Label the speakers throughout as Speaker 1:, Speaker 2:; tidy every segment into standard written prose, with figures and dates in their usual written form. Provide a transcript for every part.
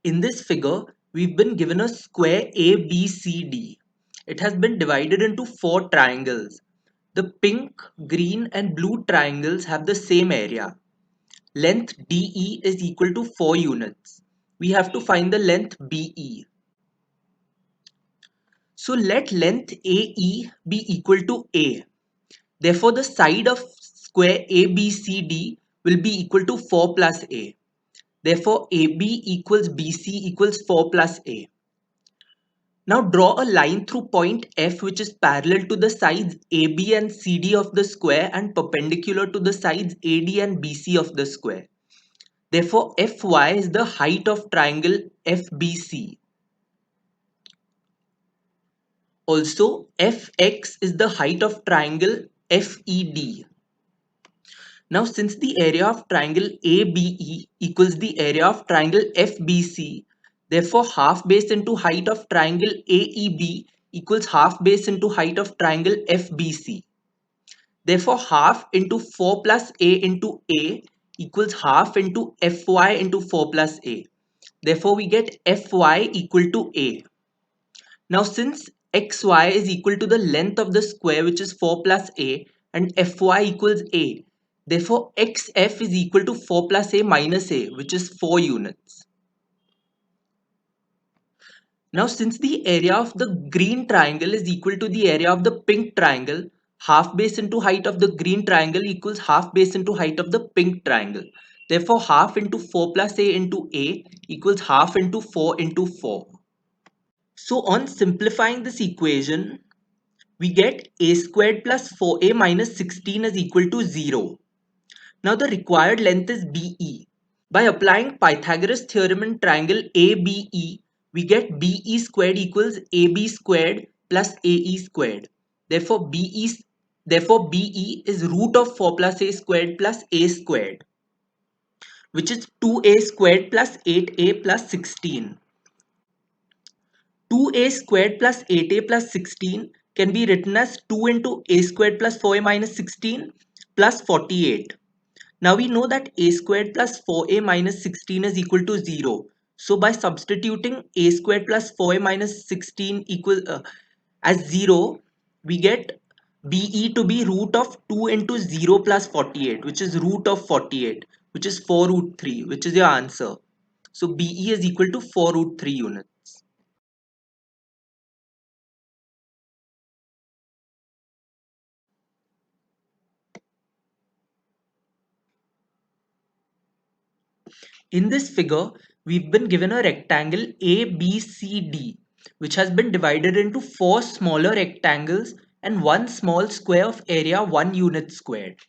Speaker 1: In this figure, we've been given a square ABCD. It has been divided into 4 triangles. The pink, green and blue triangles have the same area. Length DE is equal to 4 units. We have to find the length BE. So let length AE be equal to A. Therefore, the side of square ABCD will be equal to 4 plus A. Therefore, AB equals BC equals 4 plus A. Now draw a line through point F which is parallel to the sides AB and CD of the square and perpendicular to the sides AD and BC of the square. Therefore, FY is the height of triangle FBC. Also, Fx is the height of triangle FED. Now, since the area of triangle ABE equals the area of triangle FBC, therefore half base into height of triangle AEB equals half base into height of triangle FBC. Therefore, half into 4 plus A into A equals half into Fy into 4 plus A. Therefore, we get Fy equal to A. Now, since xy is equal to the length of the square which is 4 plus A and Fy equals A, therefore xf is equal to 4 plus A minus A which is 4 units. Now, since the area of the green triangle is equal to the area of the pink triangle, half base into height of the green triangle equals half base into height of the pink triangle. Therefore, half into 4 plus A into A equals half into 4 into 4. So on simplifying this equation, we get A squared plus 4A minus 16 is equal to 0. Now the required length is BE. By applying Pythagoras theorem in triangle ABE, we get BE squared equals AB squared plus AE squared. Therefore BE is root of 4 plus A squared plus A squared, which is 2A squared plus 8A plus 16. 2A squared plus 8A plus 16 can be written as 2 into A squared plus 4A minus 16 plus 48. Now we know that A squared plus 4A minus 16 is equal to 0. So by substituting A squared plus 4A minus 16 as 0, we get BE to be root of 2 into 0 plus 48, which is root of 48, which is 4 root 3, which is your answer. So BE is equal to 4 root 3 units. In this figure, we've been given a rectangle ABCD, which has been divided into 4 smaller rectangles and 1 small square of area 1 unit squared.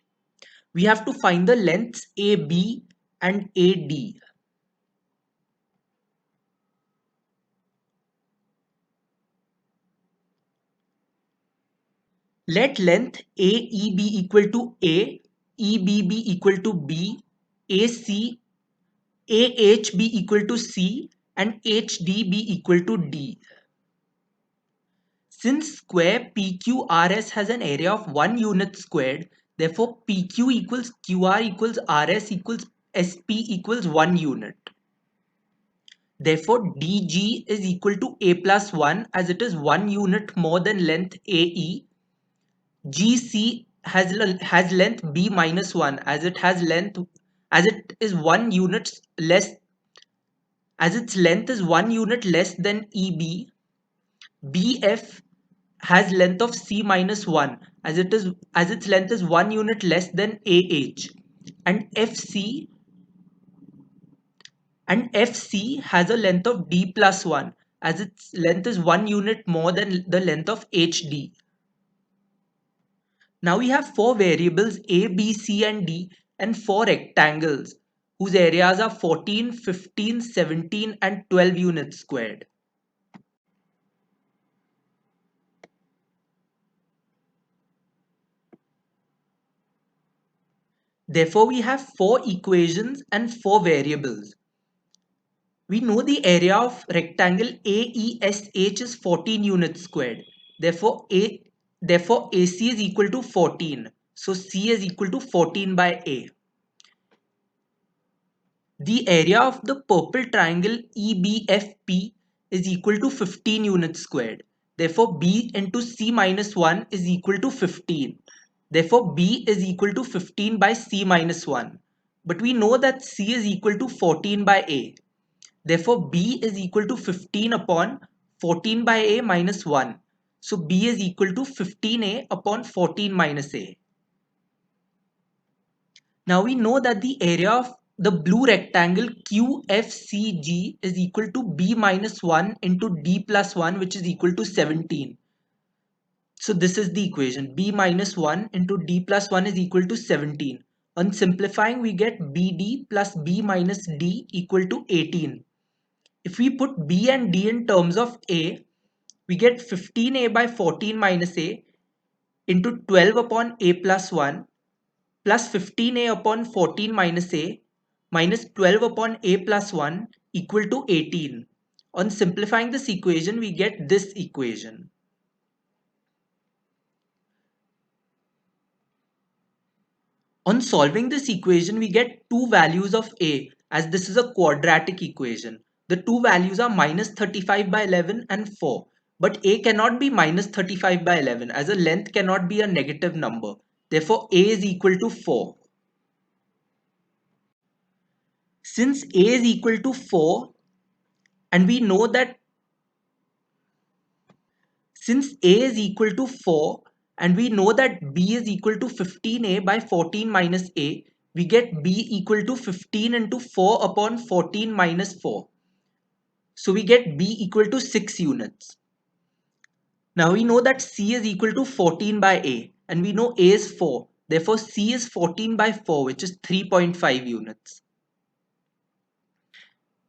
Speaker 1: We have to find the lengths AB and AD. Let length AE be equal to A, EB be equal to B, AC, AH be equal to C, and HD be equal to D. Since square PQRS has an area of 1 unit squared, therefore PQ equals QR equals RS equals SP equals 1 unit. Therefore DG is equal to A plus 1 as it is 1 unit more than length AE. GC has length B minus 1 as it is 1 unit less, as its length is 1 unit less than EB. BF has length of C minus 1 as its length is 1 unit less than AH, and FC has a length of D plus 1 as its length is 1 unit more than the length of HD. Now we have 4 variables A, B, C and D and 4 rectangles whose areas are 14, 15, 17 and 12 units squared. Therefore, we have 4 equations and 4 variables. We know the area of rectangle AESH is 14 units squared. Therefore, AC is equal to 14. So C is equal to 14 by A. The area of the purple triangle EBFP is equal to 15 units squared. Therefore, B into C minus 1 is equal to 15. Therefore, B is equal to 15 by C minus 1. But we know that C is equal to 14 by A. Therefore, B is equal to 15 upon 14 by A minus 1. So, B is equal to 15A upon 14 minus A. Now we know that the area of the blue rectangle QFCG is equal to B minus 1 into D plus 1, which is equal to 17. So this is the equation. B minus 1 into D plus 1 is equal to 17. On simplifying, we get BD plus B minus D equal to 18. If we put B and D in terms of A, we get 15A by 14 minus A into 12 upon A plus 1 plus 15A upon 14 minus A minus 12 upon A plus 1 equal to 18. On simplifying this equation, we get this equation. On solving this equation, we get two values of A, as this is a quadratic equation. The two values are minus 35 by 11 and 4. But A cannot be minus 35 by 11, as a length cannot be a negative number. Therefore, A is equal to 4. Since A is equal to 4, and we know that since A is equal to 4 and we know that B is equal to 15A by 14 minus A, we get B equal to 15 into 4 upon 14 minus 4. So we get B equal to 6 units. Now we know that C is equal to 14 by A and we know A is 4. Therefore C is 14 by 4, which is 3.5 units.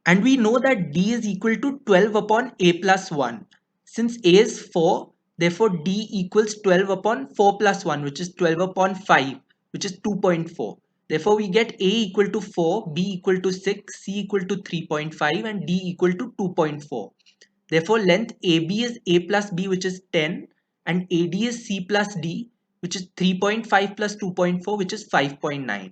Speaker 1: And we know that D is equal to 12 upon A plus 1. Since A is 4, therefore D equals 12 upon 4 plus 1, which is 12 upon 5, which is 2.4. Therefore, we get A equal to 4, B equal to 6, C equal to 3.5 and D equal to 2.4. Therefore, length AB is A plus B, which is 10, and AD is C plus D, which is 3.5 plus 2.4, which is 5.9.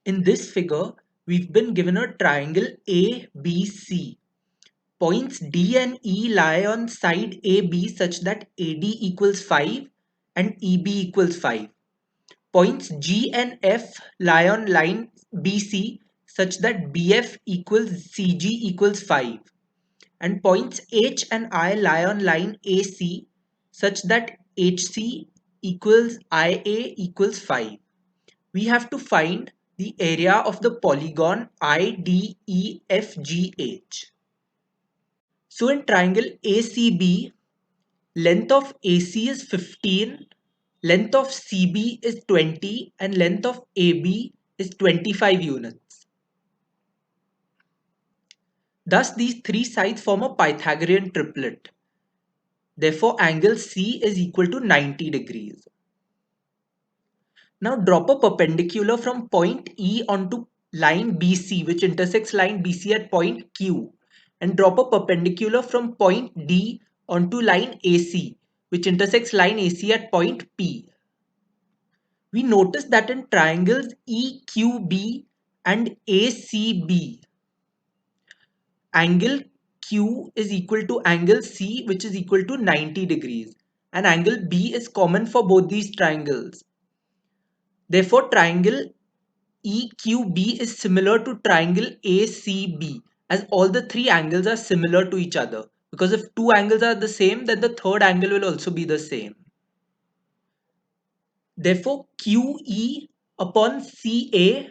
Speaker 1: In this figure, we've been given a triangle ABC. Points D and E lie on side AB such that AD equals 5 and EB equals 5. Points G and F lie on line BC such that BF equals CG equals 5. And points H and I lie on line AC such that HC equals IA equals 5. We have to find the area of the polygon IDEFGH. So in triangle ACB, length of AC is 15, length of CB is 20 and length of AB is 25 units. Thus these three sides form a Pythagorean triplet. Therefore angle C is equal to 90 degrees. Now drop a perpendicular from point E onto line BC, which intersects line BC at point Q, and drop a perpendicular from point D onto line AC, which intersects line AC at point P. We notice that in triangles EQB and ACB, angle Q is equal to angle C, which is equal to 90 degrees, and angle B is common for both these triangles. Therefore, triangle EQB is similar to triangle ACB, as all the three angles are similar to each other. Because if two angles are the same, then the third angle will also be the same. Therefore, QE upon CA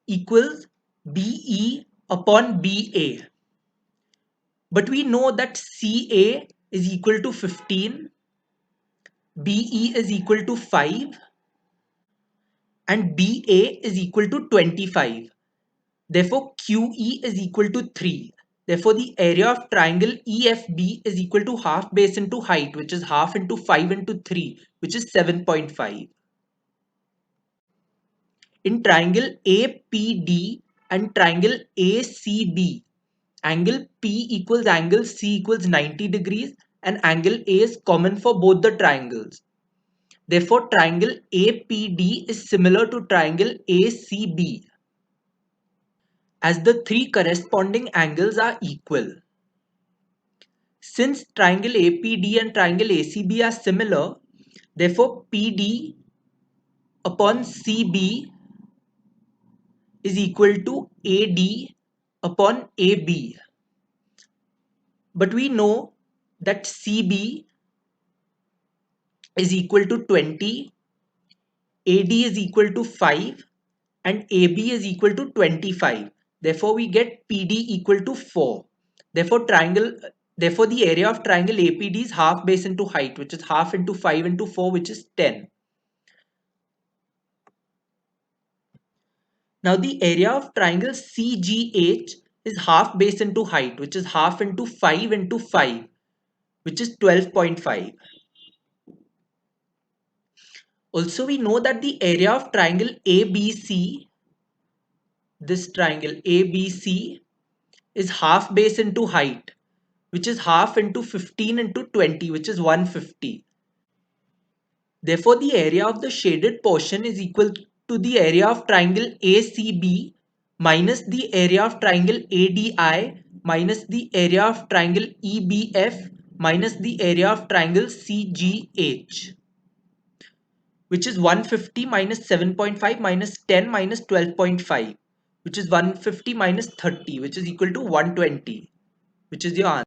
Speaker 1: equals BE upon BA. But we know that CA is equal to 15, BE is equal to 5, and BA is equal to 25. Therefore, QE is equal to 3. Therefore, the area of triangle EFB is equal to half base into height, which is half into 5 into 3, which is 7.5. In triangle APD and triangle ACB, angle P equals angle C equals 90 degrees and angle A is common for both the triangles. Therefore, triangle APD is similar to triangle ACB, as the three corresponding angles are equal. Since triangle APD and triangle ACB are similar, therefore PD upon CB is equal to AD upon AB. But we know that CB is equal to 20, AD is equal to 5, and AB is equal to 25. Therefore, we get PD equal to 4. Therefore, therefore the area of triangle APD is half base into height, which is half into 5 into 4, which is 10. Now the area of triangle CGH is half base into height, which is half into 5 into 5, which is 12.5. Also, we know that the area of triangle ABC, this triangle ABC, is half base into height, which is half into 15 into 20, which is 150. Therefore, the area of the shaded portion is equal to the area of triangle ACB minus the area of triangle ADI minus the area of triangle EBF minus the area of triangle CGH, which is 150 minus 7.5 minus 10 minus 12.5, which is 150 minus 30, which is equal to 120, which is your answer.